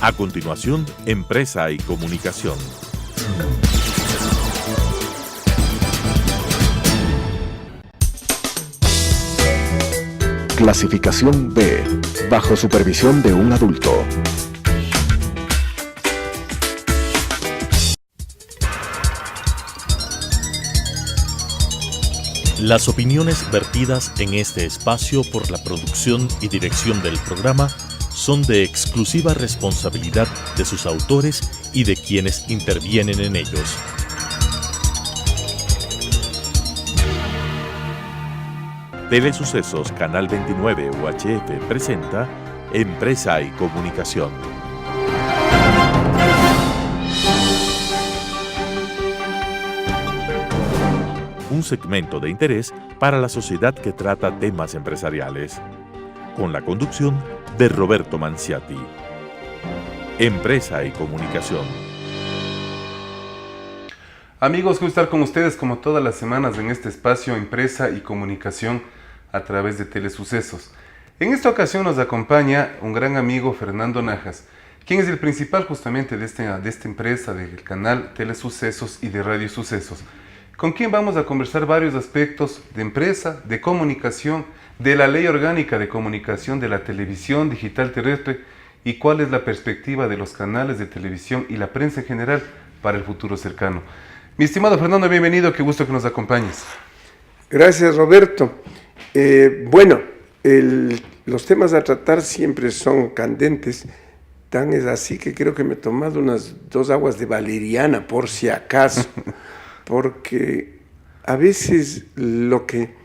A continuación, Empresa y Comunicación. Clasificación B, bajo supervisión de un adulto. Las opiniones vertidas en este espacio por la producción y dirección del programa son de exclusiva responsabilidad de sus autores y de quienes intervienen en ellos. Telesucesos Canal 29 UHF presenta Empresa y Comunicación. Un segmento de interés para la sociedad que trata temas empresariales, con la conducción de Roberto Manciati. Empresa y Comunicación. Amigos, gusto estar con ustedes como todas las semanas en este espacio Empresa y Comunicación a través de Telesucesos. En esta ocasión nos acompaña un gran amigo, Fernando Najas, quien es el principal justamente de esta empresa, del canal Telesucesos y de Radio Sucesos, con quien vamos a conversar varios aspectos de empresa, de comunicación, de la Ley Orgánica de Comunicación de la Televisión Digital Terrestre y cuál es la perspectiva de los canales de televisión y la prensa en general para el futuro cercano. Mi estimado Fernando, bienvenido, qué gusto que nos acompañes. Gracias, Roberto. Los temas a tratar siempre son candentes, tan es así que creo que me he tomado unas 2 aguas de valeriana, por si acaso, porque a veces lo que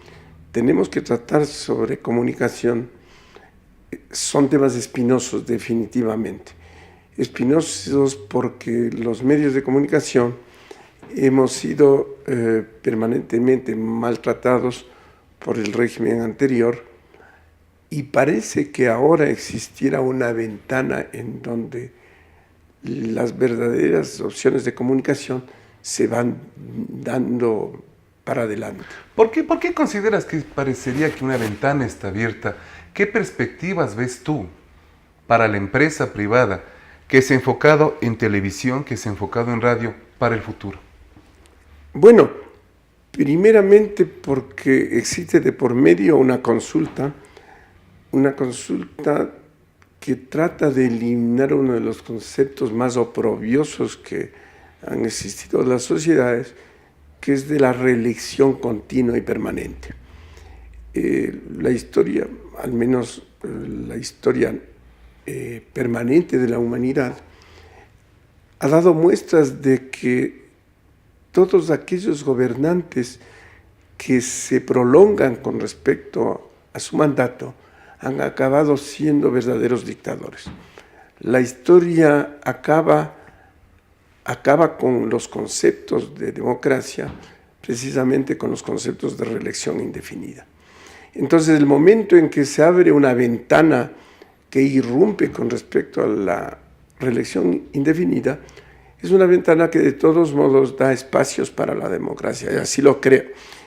tenemos que tratar sobre comunicación son temas espinosos, definitivamente. Espinosos porque los medios de comunicación hemos sido permanentemente maltratados por el régimen anterior y parece que ahora existiera una ventana en donde las verdaderas opciones de comunicación se van dando para adelante. ¿Por qué consideras que parecería que una ventana está abierta? ¿Qué perspectivas ves tú para la empresa privada que se ha enfocado en televisión, que se ha enfocado en radio para el futuro? Bueno, primeramente porque existe de por medio una consulta que trata de eliminar uno de los conceptos más oprobiosos que han existido en las sociedades, que es de la reelección continua y permanente. La historia, al menos la historia permanente de la humanidad, ha dado muestras de que todos aquellos gobernantes que se prolongan con respecto a su mandato han acabado siendo verdaderos dictadores. La historia acaba con los conceptos de democracia, precisamente con los conceptos de reelección indefinida. Entonces, el momento en que se abre una ventana que irrumpe con respecto a la reelección indefinida, es una ventana que de todos modos da espacios para la democracia, y así lo creo.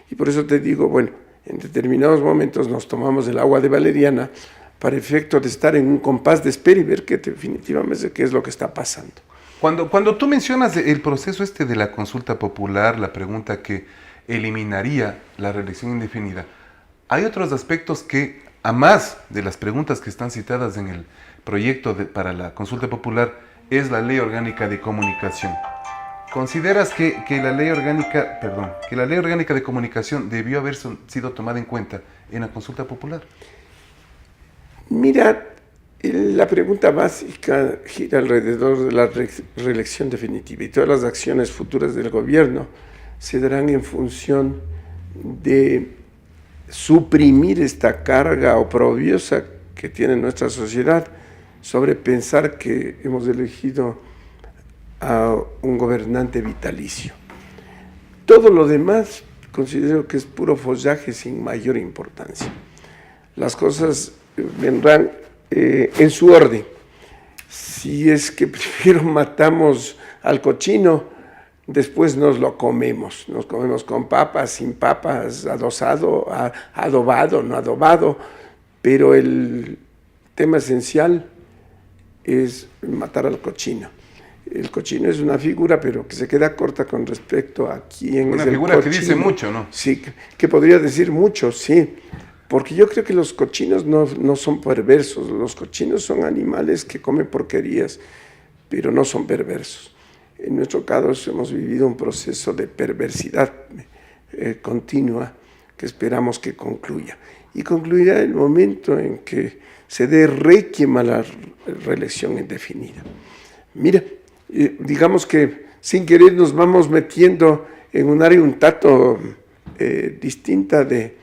Y por eso te digo, bueno, en determinados momentos nos tomamos el agua de valeriana para efecto de estar en un compás de espera y ver que definitivamente qué es lo que está pasando. Cuando tú mencionas el proceso de la consulta popular, la pregunta que eliminaría la reelección indefinida, hay otros aspectos que, a más de las preguntas que están citadas en el proyecto para la consulta popular, es la Ley Orgánica de Comunicación. ¿Consideras que la Ley Orgánica de Comunicación debió haber sido tomada en cuenta en la consulta popular? Mira, la pregunta básica gira alrededor de la reelección definitiva y todas las acciones futuras del gobierno se darán en función de suprimir esta carga oprobiosa que tiene nuestra sociedad sobre pensar que hemos elegido a un gobernante vitalicio. Todo lo demás considero que es puro follaje sin mayor importancia. Las cosas vendrán en su orden. Si es que primero matamos al cochino, después nos lo comemos. Nos comemos con papas, sin papas, adosado, adobado, no adobado, pero el tema esencial es matar al cochino. El cochino es una figura, pero que se queda corta con respecto a quién una es el figura cochino. que dice mucho, ¿no? Sí, que podría decir mucho, sí. Porque yo creo que los cochinos no son perversos. Los cochinos son animales que comen porquerías, pero no son perversos. En nuestro caso hemos vivido un proceso de perversidad continua que esperamos que concluya. Y concluirá el momento en que se dé requiem a la reelección indefinida. Mira, digamos que sin querer nos vamos metiendo en un área un tanto distinta del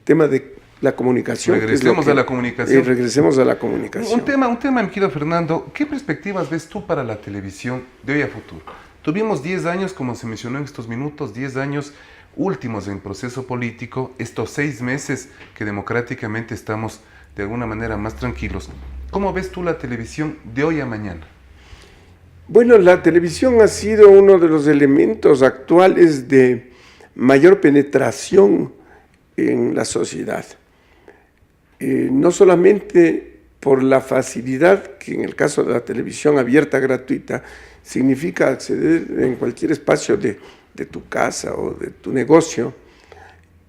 tema de la comunicación. Regresemos a la comunicación. Regresemos a la comunicación. Un tema, mi querido Fernando, ¿qué perspectivas ves tú para la televisión de hoy a futuro? Tuvimos 10 años, como se mencionó en estos minutos, 10 años últimos en proceso político, estos 6 meses que democráticamente estamos de alguna manera más tranquilos. ¿Cómo ves tú la televisión de hoy a mañana? Bueno, la televisión ha sido uno de los elementos actuales de mayor penetración en la sociedad. No solamente por la facilidad que en el caso de la televisión abierta gratuita significa acceder en cualquier espacio de tu casa o de tu negocio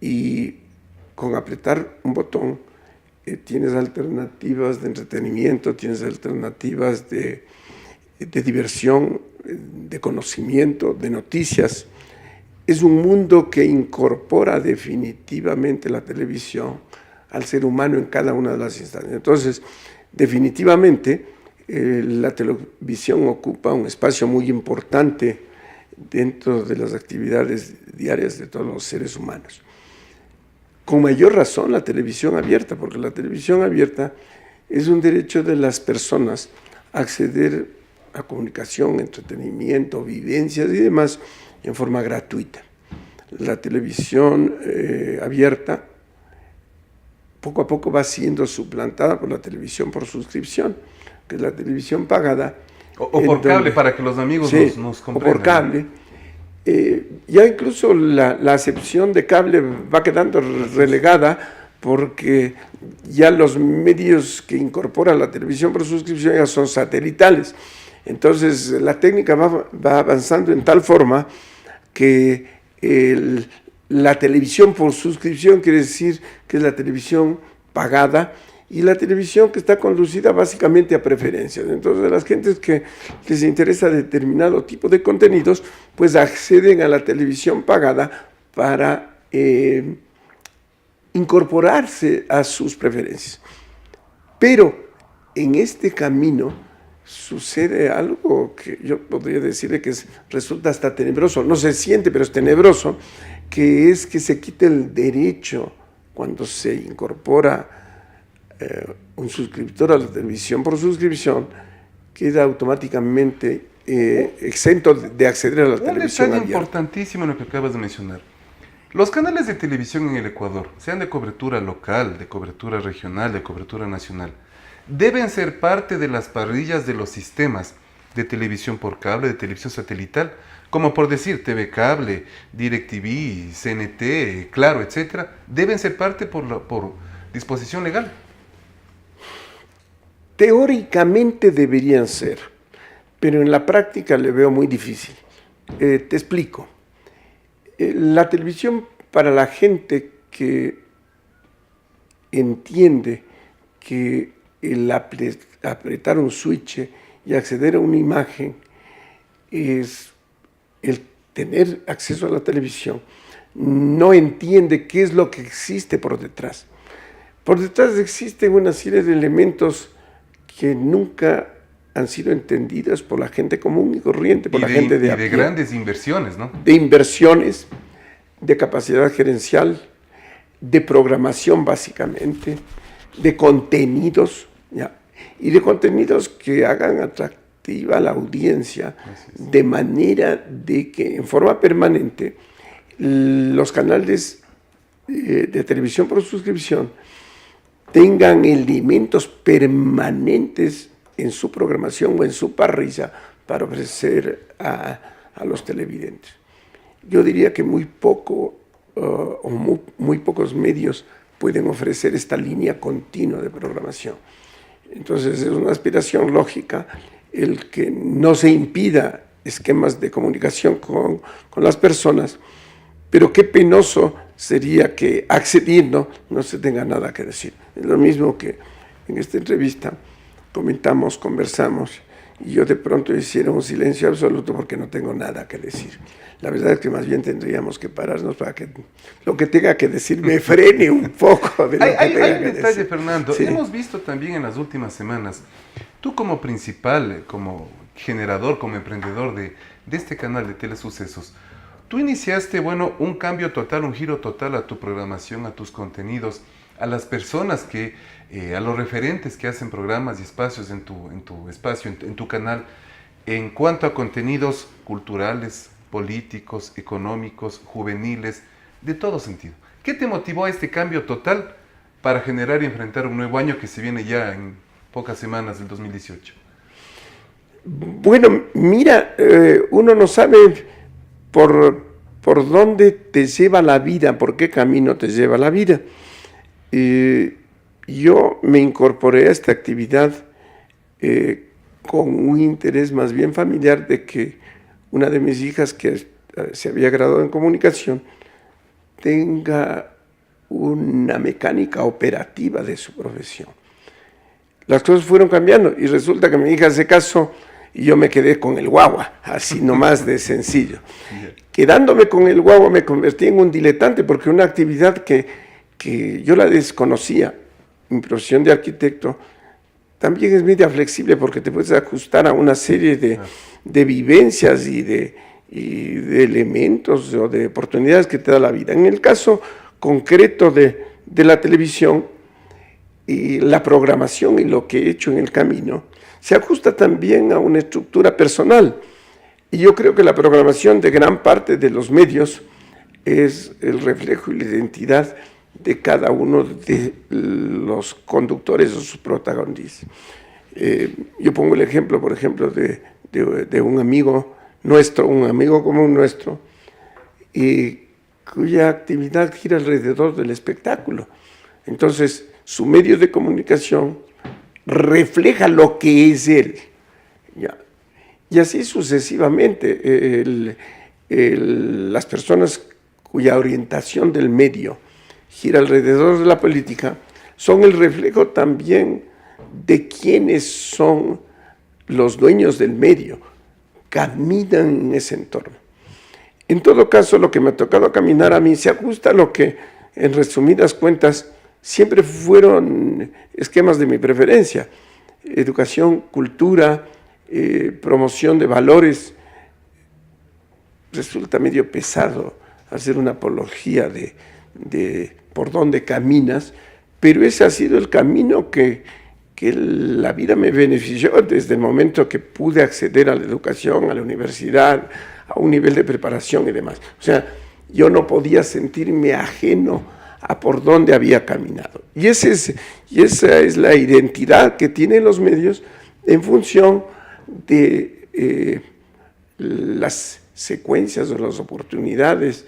y con apretar un botón tienes alternativas de entretenimiento, tienes alternativas de diversión, de conocimiento, de noticias. Es un mundo que incorpora definitivamente la televisión al ser humano en cada una de las instancias. Entonces, definitivamente, la televisión ocupa un espacio muy importante dentro de las actividades diarias de todos los seres humanos. Con mayor razón la televisión abierta, porque la televisión abierta es un derecho de las personas a acceder a comunicación, entretenimiento, vivencias y demás en forma gratuita. La televisión abierta poco a poco va siendo suplantada por la televisión por suscripción, que es la televisión pagada. O por cable, para que los amigos nos comprendan. O por cable. Ya incluso la acepción de cable va quedando relegada porque ya los medios que incorpora la televisión por suscripción ya son satelitales. Entonces la técnica va avanzando en tal forma que la televisión por suscripción quiere decir que es la televisión pagada y la televisión que está conducida básicamente a preferencias. Entonces las gentes que les interesa determinado tipo de contenidos, pues acceden a la televisión pagada para incorporarse a sus preferencias. Pero en este camino sucede algo que yo podría decirle que resulta hasta tenebroso, no se siente, pero es tenebroso, que es que se quite el derecho cuando se incorpora un suscriptor a la televisión por suscripción, queda automáticamente exento de acceder a la televisión abierta. Un detalle importantísimo en lo que acabas de mencionar. Los canales de televisión en el Ecuador, sean de cobertura local, de cobertura regional, de cobertura nacional, deben ser parte de las parrillas de los sistemas de televisión por cable, de televisión satelital, como por decir TV Cable, DirecTV, CNT, Claro, etcétera, deben ser parte por disposición legal. Teóricamente deberían ser, pero en la práctica le veo muy difícil. Te explico. La televisión para la gente que entiende que el apretar un switch y acceder a una imagen es el tener acceso a la televisión, no entiende qué es lo que existe por detrás. Por detrás existen una serie de elementos que nunca han sido entendidas por la gente común y corriente, por la gente de a pie. Y de grandes inversiones, ¿no? De inversiones, de capacidad gerencial, de programación básicamente, de contenidos, ¿ya? Y de contenidos que hagan atractiva a la audiencia, de manera de que en forma permanente los canales de televisión por suscripción tengan elementos permanentes en su programación o en su parrilla para ofrecer a los televidentes. Yo diría que muy pocos medios pueden ofrecer esta línea continua de programación. Entonces es una aspiración lógica el que no se impida esquemas de comunicación con las personas, pero qué penoso sería que accediendo no se tenga nada que decir. Es lo mismo que en esta entrevista comentamos, conversamos, y yo de pronto hiciera un silencio absoluto porque no tengo nada que decir. La verdad es que más bien tendríamos que pararnos para que lo que tenga que decir me frene un poco de lo que Hay tenga un que detalle, decir. Fernando. Sí. Hemos visto también en las últimas semanas, tú como principal, como generador, como emprendedor de este canal de Telesucesos, tú iniciaste, bueno, un cambio total, un giro total a tu programación, a tus contenidos, a las personas que, a los referentes que hacen programas y espacios en tu espacio, en tu canal, en cuanto a contenidos culturales, políticos, económicos, juveniles, de todo sentido. ¿Qué te motivó a este cambio total para generar y enfrentar un nuevo año que se viene ya en pocas semanas del 2018? Bueno, mira, uno no sabe por dónde te lleva la vida, por qué camino te lleva la vida. Yo me incorporé a esta actividad con un interés más bien familiar de que una de mis hijas que se había graduado en comunicación tenga una mecánica operativa de su profesión. Las cosas fueron cambiando y resulta que mi hija se casó y yo me quedé con el guagua, así nomás de sencillo. Quedándome con el guagua me convertí en un diletante porque una actividad que yo la desconocía, mi profesión de arquitecto, también es media flexible porque te puedes ajustar a una serie de vivencias y de elementos o de oportunidades que te da la vida. En el caso concreto de la televisión, y la programación y lo que he hecho en el camino, se ajusta también a una estructura personal. Y yo creo que la programación de gran parte de los medios es el reflejo y la identidad de cada uno de los conductores o sus protagonistas. Yo pongo el ejemplo, por ejemplo, de un amigo nuestro, un amigo común nuestro, cuya actividad gira alrededor del espectáculo. Entonces, su medio de comunicación refleja lo que es él. ¿Ya? Y así sucesivamente, las personas cuya orientación del medio gira alrededor de la política son el reflejo también de quiénes son los dueños del medio, caminan en ese entorno. En todo caso, lo que me ha tocado caminar a mí se ajusta a lo que, en resumidas cuentas, siempre fueron esquemas de mi preferencia: educación, cultura, promoción de valores. Resulta medio pesado hacer una apología de por dónde caminas, pero ese ha sido el camino que la vida me benefició desde el momento que pude acceder a la educación, a la universidad, a un nivel de preparación y demás. O sea, yo no podía sentirme ajeno a por dónde había caminado. Y esa es la identidad que tienen los medios en función de las secuencias o las oportunidades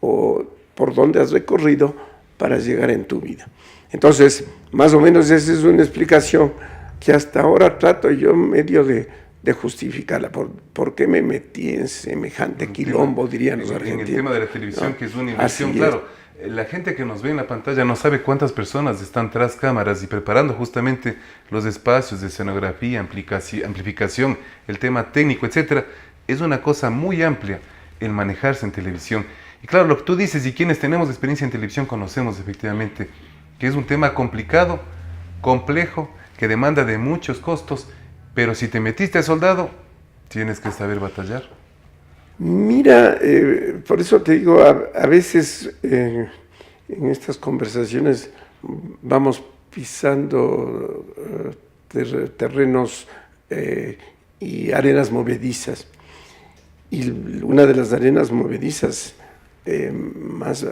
o por dónde has recorrido para llegar en tu vida. Entonces, más o menos esa es una explicación que hasta ahora trato yo medio de justificarla. ¿Por qué me metí en semejante quilombo, dirían los argentinos? En el tema de la televisión, ¿no? Que es una inversión, Así claro. La gente que nos ve en la pantalla no sabe cuántas personas están tras cámaras y preparando justamente los espacios de escenografía, amplificación, el tema técnico, etcétera. Es una cosa muy amplia el manejarse en televisión. Y claro, lo que tú dices, y quienes tenemos experiencia en televisión conocemos efectivamente que es un tema complicado, complejo, que demanda de muchos costos, pero si te metiste a soldado, tienes que saber batallar. Mira, por eso te digo, a veces en estas conversaciones vamos pisando terrenos y arenas movedizas. Y una de las arenas movedizas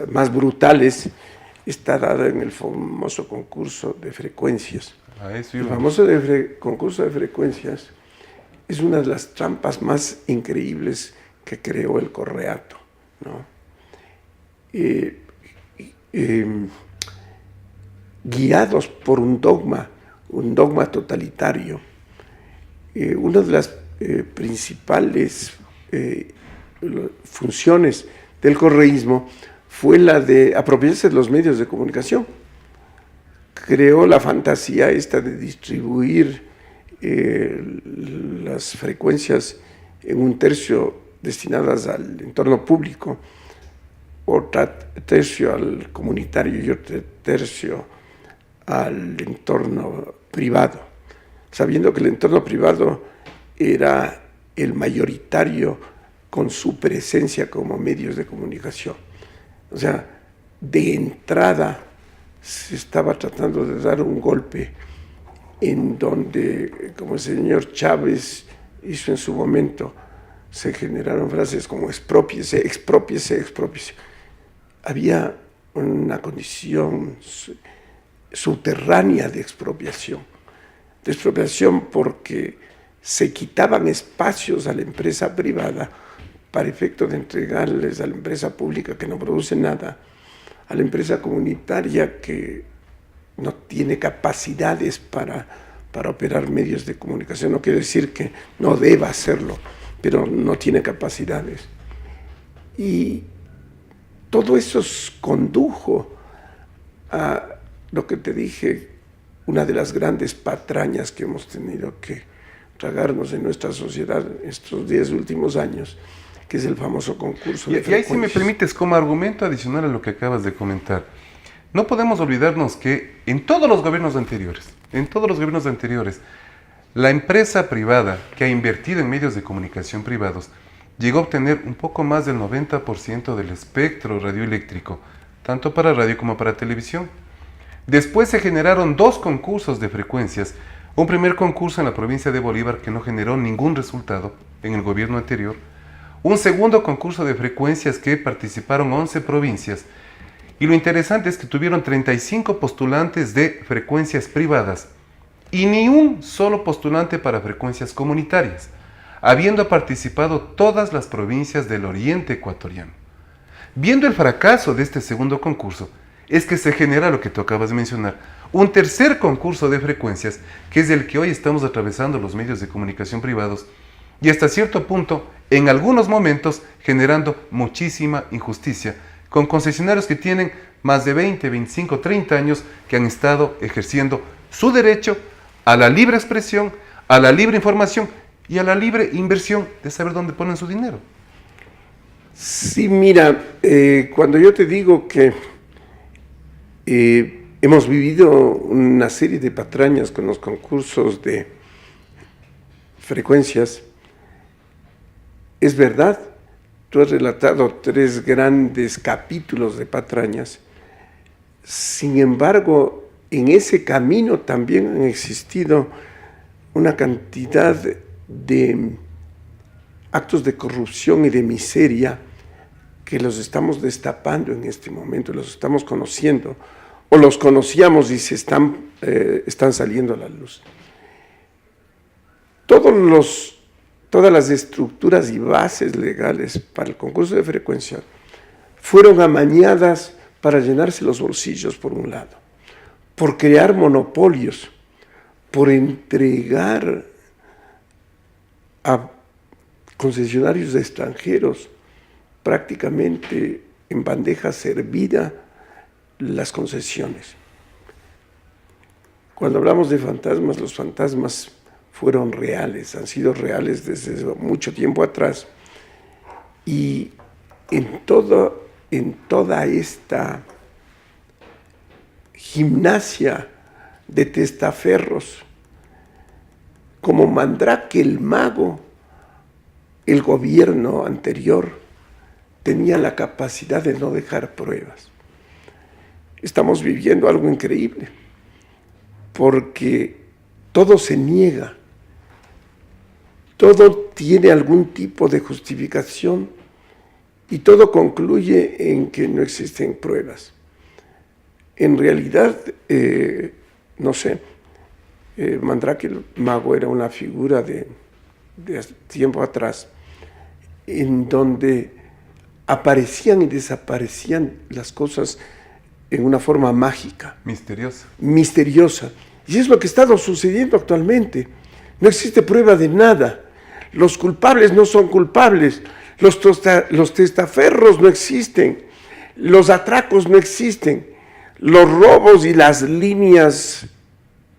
más brutales está dada en el famoso concurso de frecuencias. El famoso concurso de frecuencias es una de las trampas más increíbles que creó el Correato, ¿no? Guiados por un dogma un dogma totalitario. Una de las principales funciones del correísmo fue la de apropiarse de los medios de comunicación. Creó la fantasía esta de distribuir las frecuencias en un tercio destinadas al entorno público, otro tercio al comunitario y otro tercio al entorno privado, sabiendo que el entorno privado era el mayoritario con su presencia como medios de comunicación. O sea, de entrada se estaba tratando de dar un golpe en donde, como el señor Chávez hizo en su momento, se generaron frases como exprópiese, exprópiese, exprópiese. Había una condición subterránea de expropiación porque se quitaban espacios a la empresa privada para efecto de entregarles a la empresa pública que no produce nada, a la empresa comunitaria que no tiene capacidades para operar medios de comunicación. No quiere decir que no deba hacerlo, pero no tiene capacidades. Y todo eso condujo a lo que te dije, una de las grandes patrañas que hemos tenido que tragarnos en nuestra sociedad estos 10 últimos años, que es el famoso concurso de frecuencias. Y ahí, si me permites, como argumento adicional a lo que acabas de comentar, no podemos olvidarnos que en todos los gobiernos anteriores, la empresa privada que ha invertido en medios de comunicación privados llegó a obtener un poco más del 90% del espectro radioeléctrico, tanto para radio como para televisión. Después se generaron 2 concursos de frecuencias, un primer concurso en la provincia de Bolívar que no generó ningún resultado en el gobierno anterior, un segundo concurso de frecuencias que participaron 11 provincias, y lo interesante es que tuvieron 35 postulantes de frecuencias privadas y ni un solo postulante para frecuencias comunitarias, habiendo participado todas las provincias del oriente ecuatoriano. Viendo el fracaso de este segundo concurso, es que se genera lo que tú acabas de mencionar, un tercer concurso de frecuencias, que es el que hoy estamos atravesando los medios de comunicación privados, y hasta cierto punto, en algunos momentos, generando muchísima injusticia, con concesionarios que tienen más de 20, 25, 30 años que han estado ejerciendo su derecho a la libre expresión, a la libre información y a la libre inversión de saber dónde ponen su dinero. Sí, mira, cuando yo te digo que hemos vivido una serie de patrañas con los concursos de frecuencias, es verdad, tú has relatado 3 grandes capítulos de patrañas. Sin embargo, en ese camino también han existido una cantidad de actos de corrupción y de miseria que los estamos destapando en este momento, los estamos conociendo, o los conocíamos y se están saliendo a la luz. Todas las estructuras y bases legales para el concurso de frecuencia fueron amañadas para llenarse los bolsillos, por un lado, por crear monopolios, por entregar a concesionarios extranjeros prácticamente en bandeja servida las concesiones. Cuando hablamos de fantasmas, los fantasmas fueron reales, han sido reales desde mucho tiempo atrás, y en toda esta gimnasia de testaferros, como Mandrake el mago, el gobierno anterior tenía la capacidad de no dejar pruebas. Estamos viviendo algo increíble, porque todo se niega, todo tiene algún tipo de justificación y todo concluye en que no existen pruebas. En realidad, no sé, Mandrake el mago era una figura de tiempo atrás, en donde aparecían y desaparecían las cosas en una forma mágica. Misteriosa. Misteriosa. Y es lo que ha estado sucediendo actualmente. No existe prueba de nada. Los culpables no son culpables. Los testaferros no existen. Los atracos no existen. Los robos y las líneas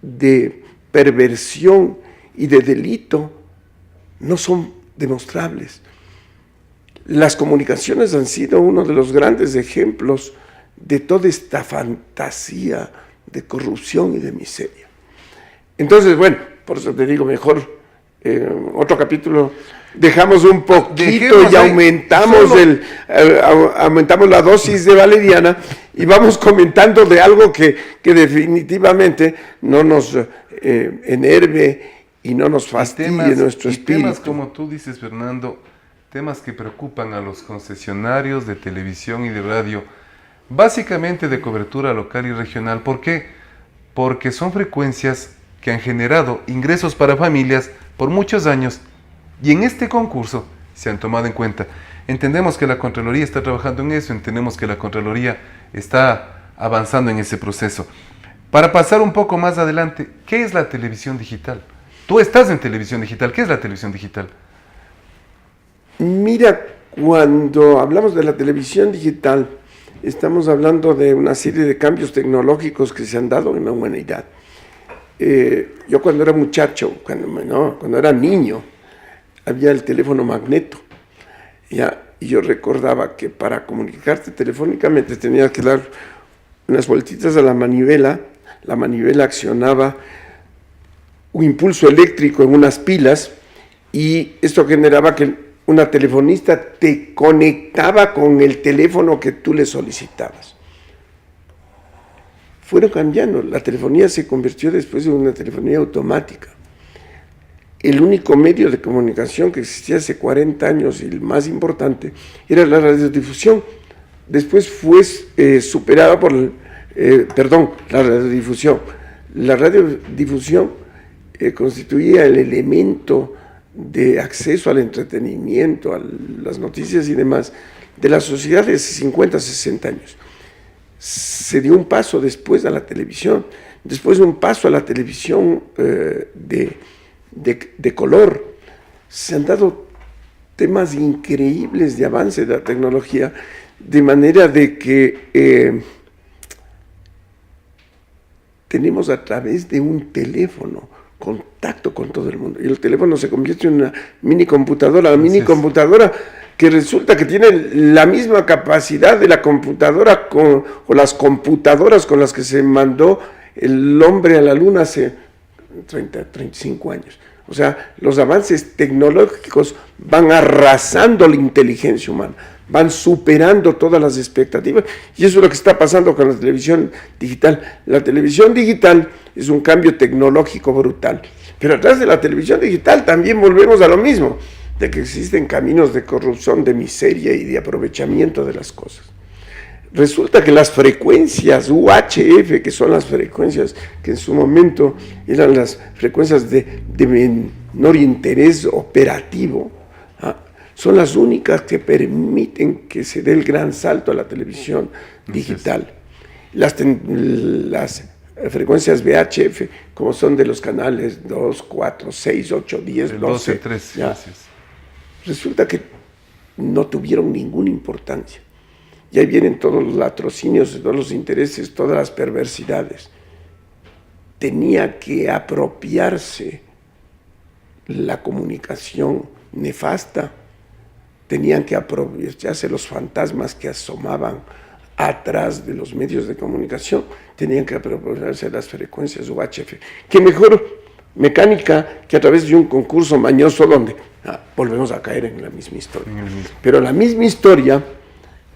de perversión y de delito no son demostrables. Las comunicaciones han sido uno de los grandes ejemplos de toda esta fantasía de corrupción y de miseria. Entonces, bueno, por eso te digo, mejor otro capítulo dejamos un poquito y aumentamos la dosis de valeriana y vamos comentando de algo que definitivamente no nos enerve y no nos fastidie nuestro espíritu. Temas como tú dices, Fernando, temas que preocupan a los concesionarios de televisión y de radio, básicamente de cobertura local y regional. ¿Por qué? Porque son frecuencias que han generado ingresos para familias por muchos años y en este concurso se han tomado en cuenta. Entendemos que la Contraloría está trabajando en eso, entendemos que la Contraloría está avanzando en ese proceso. Para pasar un poco más adelante, ¿qué es la televisión digital? Tú estás en televisión digital, ¿qué es la televisión digital? Mira, cuando hablamos de la televisión digital, estamos hablando de una serie de cambios tecnológicos que se han dado en la humanidad. Yo cuando era muchacho, cuando era niño, había el teléfono magneto. Y yo recordaba que para comunicarte telefónicamente tenías que dar unas vueltitas a la manivela accionaba un impulso eléctrico en unas pilas y esto generaba que una telefonista te conectaba con el teléfono que tú le solicitabas. Fueron cambiando, la telefonía se convirtió después en una telefonía automática. El único medio de comunicación que existía hace 40 años y el más importante era la radiodifusión. Después fue superada por la radiodifusión. La radiodifusión constituía el elemento de acceso al entretenimiento, a las noticias y demás de la sociedad de 50, 60 años. Se dio un paso después a la televisión, después un paso a la televisión de color. Se han dado temas increíbles de avance de la tecnología, de manera de que tenemos a través de un teléfono contacto con todo el mundo. Y el teléfono se convierte en una mini computadora, que resulta que tiene la misma capacidad de la computadora o las computadoras con las que se mandó el hombre a la luna hace 30, 35 años. O sea, los avances tecnológicos van arrasando la inteligencia humana, van superando todas las expectativas, y eso es lo que está pasando con la televisión digital. La televisión digital es un cambio tecnológico brutal, pero atrás de la televisión digital también volvemos a lo mismo, de que existen caminos de corrupción, de miseria y de aprovechamiento de las cosas. Resulta que las frecuencias UHF, que son las frecuencias que en su momento eran las frecuencias de menor interés operativo, son las únicas que permiten que se dé el gran salto a la televisión digital. Las frecuencias VHF, como son de los canales 2, 4, 6, 8, 10, 12, 13, gracias. Resulta que no tuvieron ninguna importancia. Y ahí vienen todos los latrocinios, todos los intereses, todas las perversidades. Tenía que apropiarse la comunicación nefasta, tenían que aprovecharse los fantasmas que asomaban atrás de los medios de comunicación, tenían que aprovecharse las frecuencias UHF. ¿Qué mejor mecánica que a través de un concurso mañoso donde volvemos a caer en la misma historia? Pero la misma historia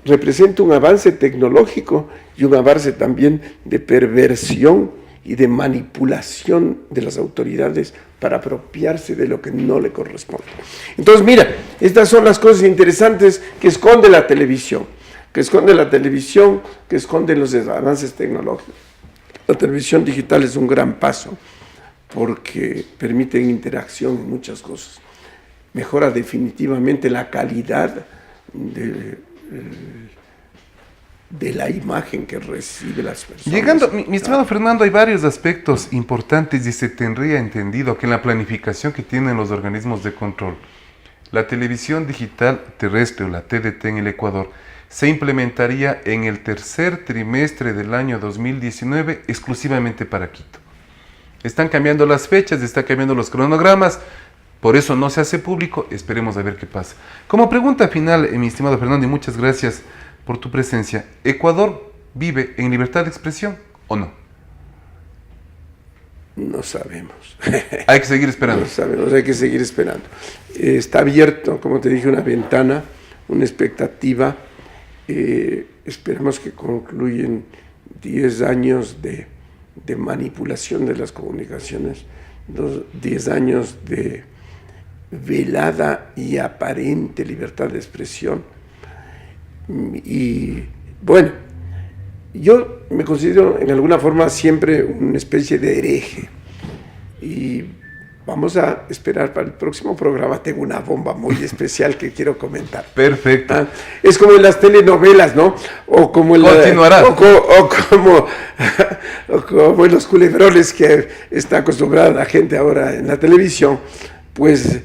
representa un avance tecnológico y un avance también de perversión y de manipulación de las autoridades para apropiarse de lo que no le corresponde. Entonces, mira, estas son las cosas interesantes que esconde la televisión, que esconden los avances tecnológicos. La televisión digital es un gran paso porque permite interacción en muchas cosas. Mejora definitivamente la calidad de la imagen que recibe las personas. Llegando, mi estimado Fernando, hay varios aspectos importantes y se tendría entendido que en la planificación que tienen los organismos de control, la televisión digital terrestre o la TDT en el Ecuador se implementaría en el tercer trimestre del año 2019 exclusivamente para Quito. Están cambiando las fechas, están cambiando los cronogramas, por eso no se hace público, esperemos a ver qué pasa. Como pregunta final, mi estimado Fernando, y muchas gracias por tu presencia, ¿Ecuador vive en libertad de expresión o no? No sabemos. Hay que seguir esperando. No sabemos, hay que seguir esperando. Está abierto, como te dije, una ventana, una expectativa. Esperamos que concluyen 10 años de manipulación de las comunicaciones, 10 años de velada y aparente libertad de expresión. Y bueno, yo me considero en alguna forma siempre una especie de hereje y vamos a esperar para el próximo programa. Tengo una bomba muy especial que quiero comentar. Perfecto. Es como en las telenovelas, ¿no? O como en Continuará. o como en los culebrones que está acostumbrada la gente ahora en la televisión, pues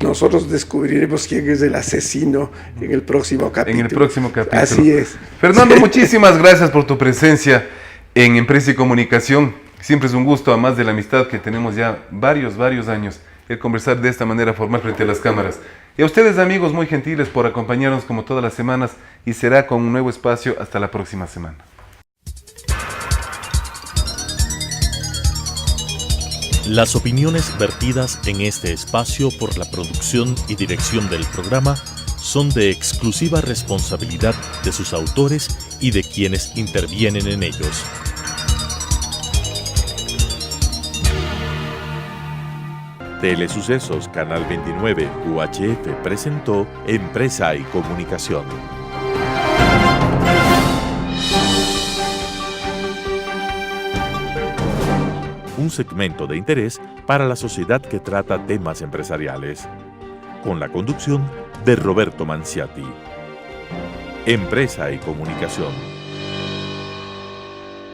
nosotros descubriremos quién es el asesino en el próximo capítulo. En el próximo capítulo. Así es. Fernando, muchísimas gracias por tu presencia en Empresa y Comunicación. Siempre es un gusto, a más de la amistad que tenemos ya varios años, el conversar de esta manera formal frente a las cámaras. Y a ustedes, amigos, muy gentiles por acompañarnos como todas las semanas, y será con un nuevo espacio hasta la próxima semana. Las opiniones vertidas en este espacio por la producción y dirección del programa son de exclusiva responsabilidad de sus autores y de quienes intervienen en ellos. Telesucesos Canal 29 UHF presentó Empresa y Comunicación. Un segmento de interés para la sociedad que trata temas empresariales, con la conducción de Roberto Manciati. Empresa y Comunicación.